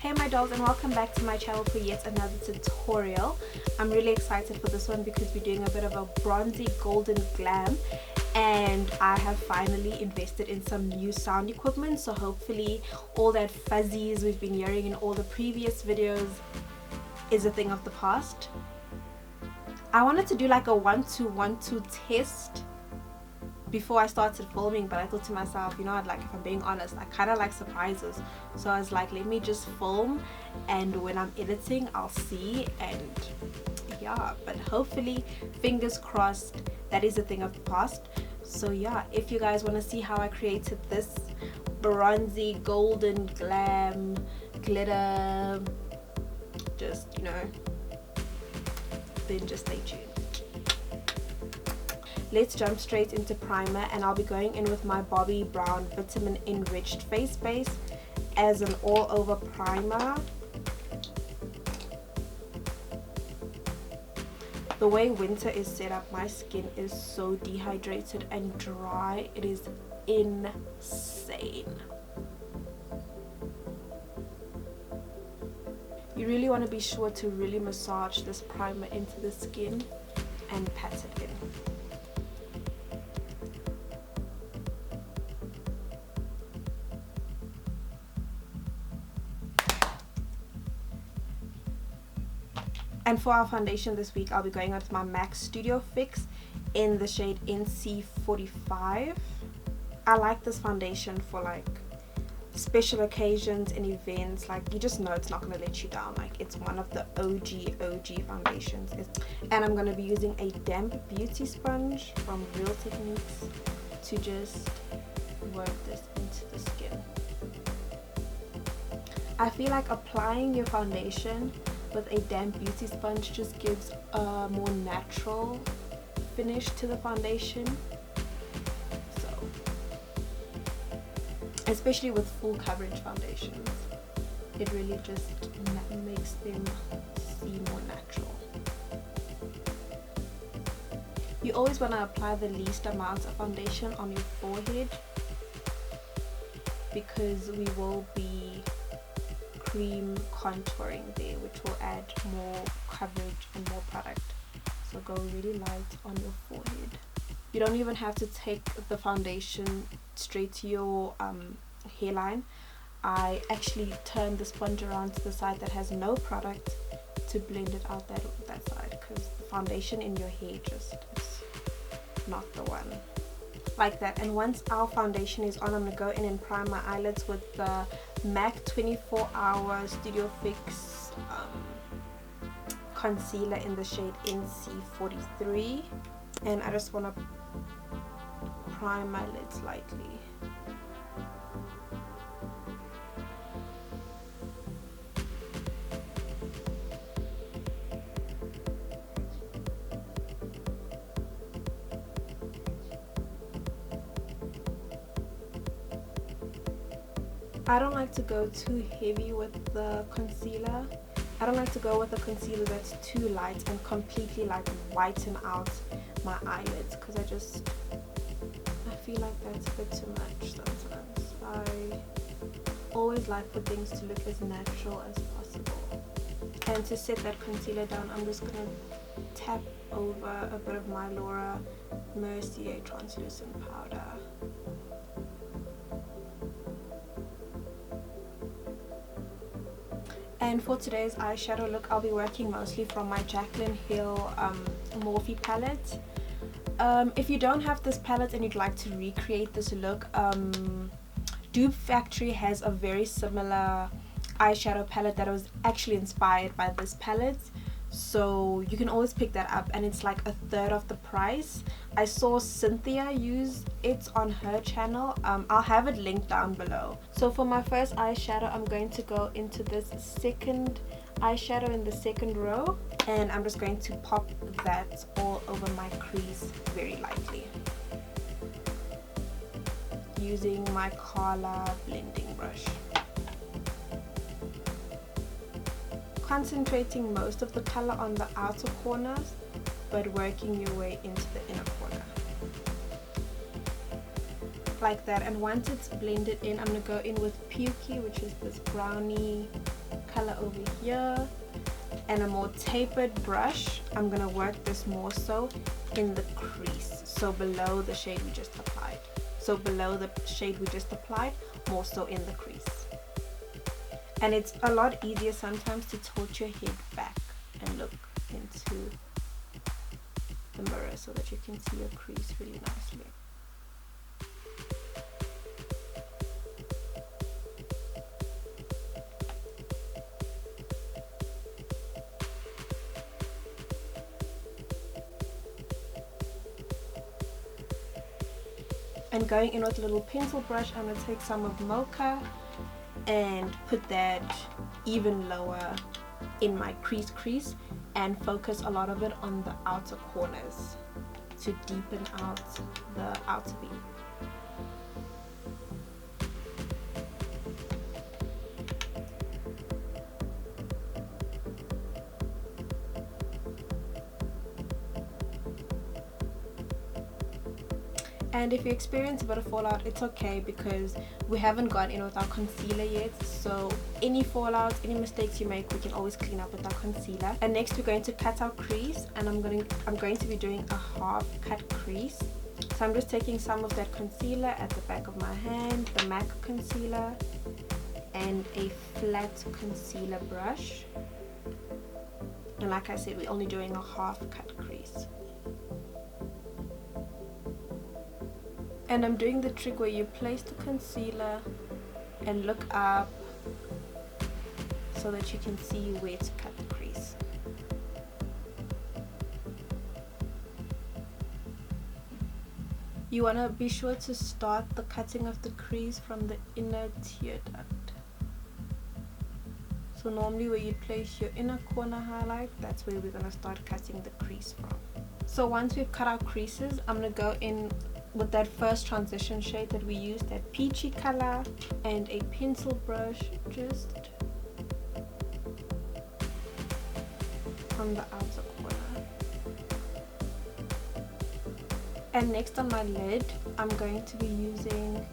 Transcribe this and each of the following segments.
Hey my dolls, and welcome back to my channel for yet another tutorial. I'm really excited for this one because we're doing a bit of a bronzy golden glam, and I have finally invested in some new sound equipment, so hopefully all that fuzzies we've been hearing in all the previous videos is a thing of the past. I wanted to do like a 1-2-1-2 test before I started filming, but I thought to myself, you know what, like, if I'm being honest, I kind of like surprises, so I was like, let me just film, and when I'm editing I'll see. And yeah, but hopefully, fingers crossed, that is a thing of the past. So yeah, if you guys want to see how I created this bronzy golden glam glitter, just, you know, then just stay tuned. Let's jump straight into primer, and I'll be going in with my Bobbi Brown Vitamin Enriched Face Base as an all-over primer. The way winter is set up, my skin is so dehydrated and dry. It is insane. You really want to be sure to really massage this primer into the skin and pat it in. And for our foundation this week, I'll be going with my MAC Studio Fix in the shade NC45. I like this foundation for like special occasions and events. Like, you just know it's not going to let you down. Like, it's one of the OG foundations. And I'm going to be using a damp beauty sponge from Real Techniques to just work this into the skin. I feel like applying your foundation with a damp beauty sponge just gives a more natural finish to the foundation. So, especially with full coverage foundations, it really just makes them seem more natural. You always want to apply the least amount of foundation on your forehead, because we will be cream contouring there, which will add more coverage and more product. So go really light on your forehead. You don't even have to take the foundation straight to your hairline. I actually turn the sponge around to the side that has no product to blend it out that side, because the foundation in your hair just is not the one. Like that. And once our foundation is on, I'm gonna go in and prime my eyelids with the MAC 24 Hour Studio Fix concealer in the shade NC43, and I just want to prime my lids lightly. I don't like to go too heavy with the concealer. I don't like to go with a concealer that's too light and completely like whiten out my eyelids, because I feel like that's a bit too much sometimes. I always like for things to look as natural as possible. And to set that concealer down, I'm just going to tap over a bit of my Mercier translucent powder. And for today's eyeshadow look, I'll be working mostly from my Jaclyn Hill Morphe palette. If you don't have this palette and you'd like to recreate this look, Dupe Factorie has a very similar eyeshadow palette that was actually inspired by this palette. So you can always pick that up, and it's like a third of the price. I saw Cynthia use it on her channel. I'll have it linked down below. So for my first eyeshadow, I'm going to go into this second eyeshadow in the second row, and I'm just going to pop that all over my crease very lightly using my Color blending brush. Concentrating most of the color on the outer corners, but working your way into the inner corner. Like that. And once it's blended in, I'm going to go in with Pukey, which is this brownie here, and a more tapered brush, I'm gonna work this more so in the crease, so below the shade we just applied. So below the shade we just applied, more so in the crease. And it's a lot easier sometimes to tilt your head back and look into the mirror so that you can see your crease really nicely. And going in with a little pencil brush, I'm going to take some of Mocha and put that even lower in my crease and focus a lot of it on the outer corners to deepen out the outer V. And if you experience a bit of fallout, it's okay because we haven't gone in with our concealer yet. So any fallout, any mistakes you make, we can always clean up with our concealer. And next we're going to cut our crease, and I'm going to be doing a half cut crease. So I'm just taking some of that concealer at the back of my hand, the MAC concealer, and a flat concealer brush. And like I said, we're only doing a half cut crease. And I'm doing the trick where you place the concealer and look up so that you can see where to cut the crease. You want to be sure to start the cutting of the crease from the inner tear duct. So normally where you place your inner corner highlight, that's where we're going to start cutting the crease from. So once we've cut our creases, I'm going to go in with that first transition shade that we used, that peachy color, and a pencil brush just on the outer corner. And next on my lid, I'm going to be using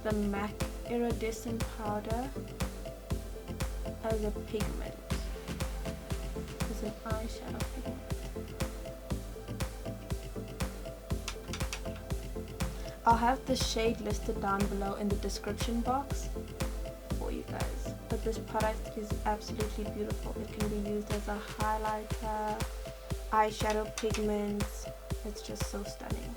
the MAC Iridescent Powder as a pigment, as an eyeshadow pigment. I'll have the shade listed down below in the description box for you guys. But this product is absolutely beautiful. It can be used as a highlighter, eyeshadow pigment. It's just so stunning.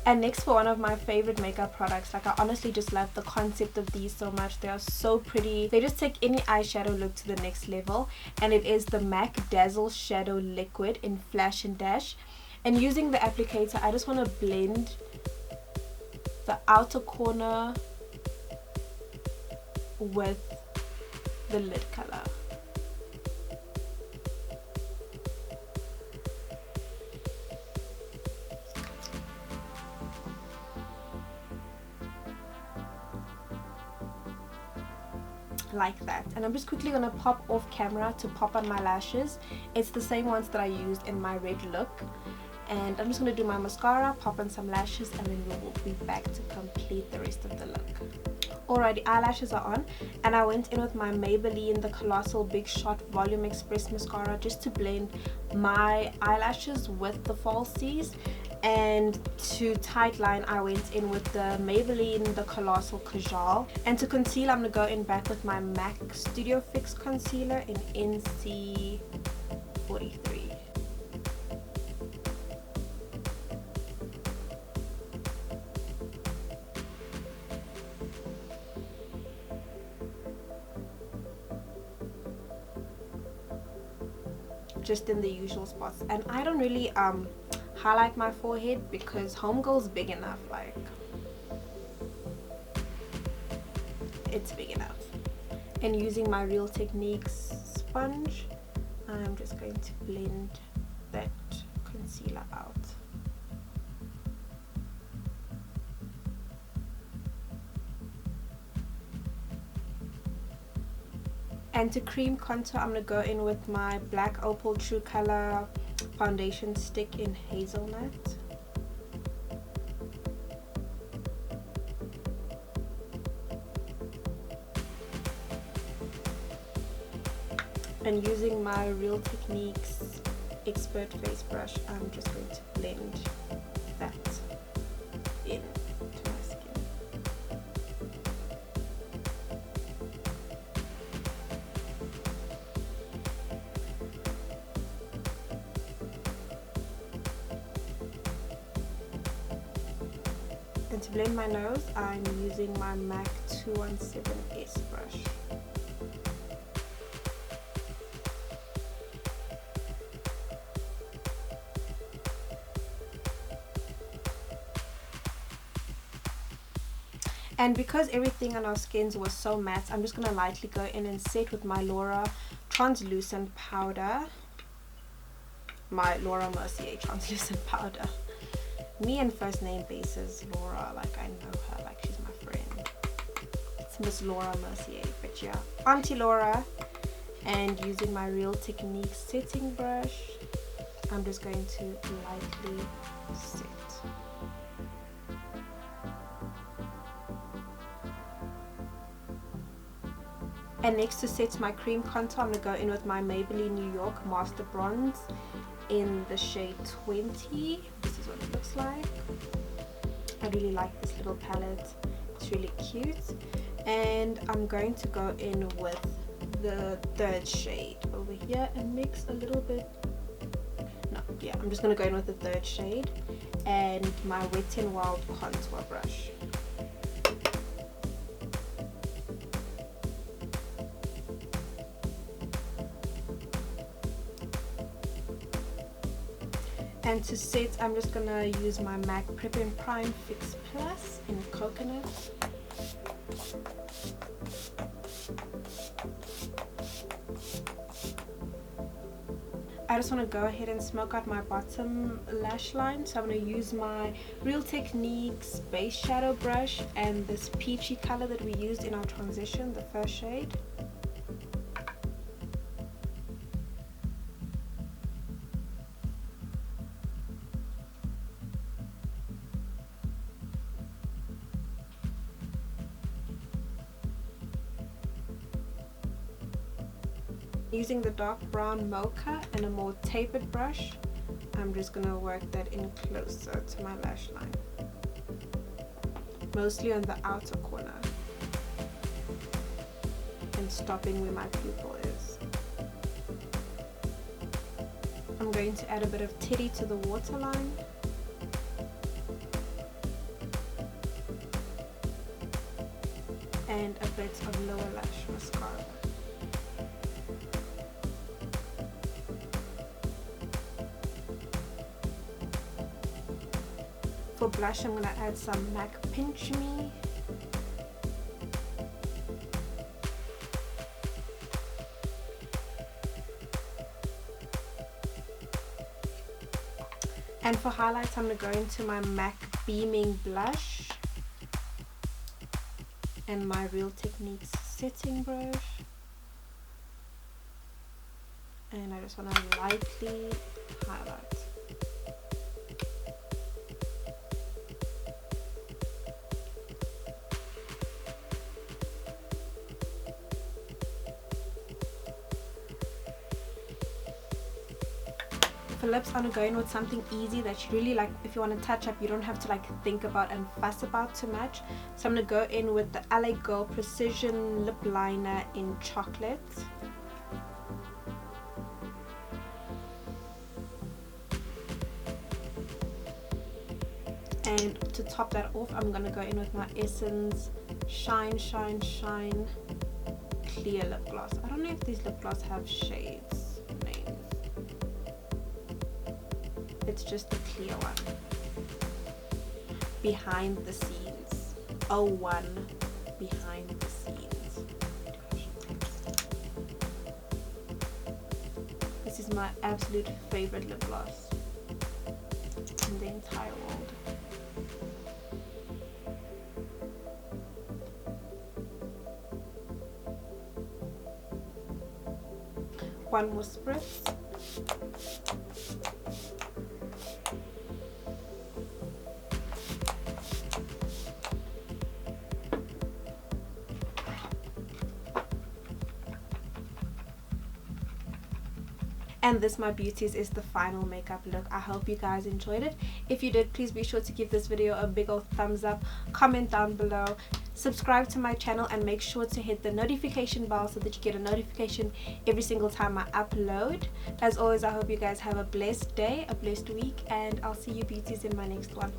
And next, for one of my favorite makeup products, like I honestly just love the concept of these so much. They are so pretty. They just take any eyeshadow look to the next level. And it is the MAC Dazzle Shadow Liquid in Flash and Dash. And using the applicator, I just want to blend the outer corner with the lid color. Like that. And I'm just quickly gonna pop off camera to pop on my lashes. It's the same ones that I used in my red look. And I'm just going to do my mascara, pop on some lashes, and then we will be back to complete the rest of the look. Alrighty, eyelashes are on, and I went in with my Maybelline the Colossal Big Shot Volume Express Mascara just to blend my eyelashes with the falsies. And to tight line, I went in with the Maybelline the Colossal Kajal. And to conceal, I'm going to go in back with my MAC Studio Fix Concealer in NC43. Just in the usual spots. And I don't really highlight my forehead because homegirl's big enough. Like, it's big enough. And using my Real Techniques sponge, I'm just going to blend that concealer out. And to cream contour, I'm going to go in with my Black Opal True Color foundation stick in Hazelnut. And using my Real Techniques Expert Face Brush, I'm just going to blend that in to my skin. And to blend my nose, I'm using my MAC 217S brush. And because everything on our skins was so matte, I'm just going to lightly go in and set with my Laura translucent powder. My Laura Mercier translucent powder. Me and first name basis Laura, like I know her, like she's my friend. It's Miss Laura Mercier, but yeah, Auntie Laura. And using my Real Techniques setting brush, I'm just going to lightly set. And next to set my cream contour, I'm going to go in with my Maybelline New York Master Bronze in the shade 20. This is what it looks like. I really like this little palette. It's really cute. And I'm going to go in with the third shade over here and mix a little bit. No, yeah, I'm just going to go in with the third shade and my Wet n Wild contour brush. And to set, I'm just going to use my MAC Prep and Prime Fix Plus in Coconut. I just want to go ahead and smoke out my bottom lash line. So I'm going to use my Real Techniques base shadow brush and this peachy color that we used in our transition, the first shade. Using the dark brown mocha and a more tapered brush, I'm just going to work that in closer to my lash line, mostly on the outer corner, and stopping where my pupil is. I'm going to add a bit of Teddy to the waterline. And a bit of lower lash mascara. For blush, I'm going to add some MAC Pinch Me. And for highlights, I'm going to go into my MAC Beaming Blush and my Real Techniques setting brush. And I just want to lightly highlight. For lips, I'm going with something easy that you really like. If you want to touch up, you don't have to like think about and fuss about too much. So I'm going to go in with the LA Girl Precision Lip Liner in Chocolate. And to top that off, I'm going to go in with my Essence Shine Shine Shine Clear Lip Gloss. I don't know if these lip gloss have shades. It's just the clear one. Behind the Scenes. 01 Behind the Scenes. This is my absolute favorite lip gloss in the entire world. One more spritz. And this, my beauties, is the final makeup look. I hope you guys enjoyed it. If you did, please be sure to give this video a big old thumbs up, comment down below, subscribe to my channel, and make sure to hit the notification bell so that you get a notification every single time I upload. As always, I hope you guys have a blessed day, a blessed week, and I'll see you beauties in my next one.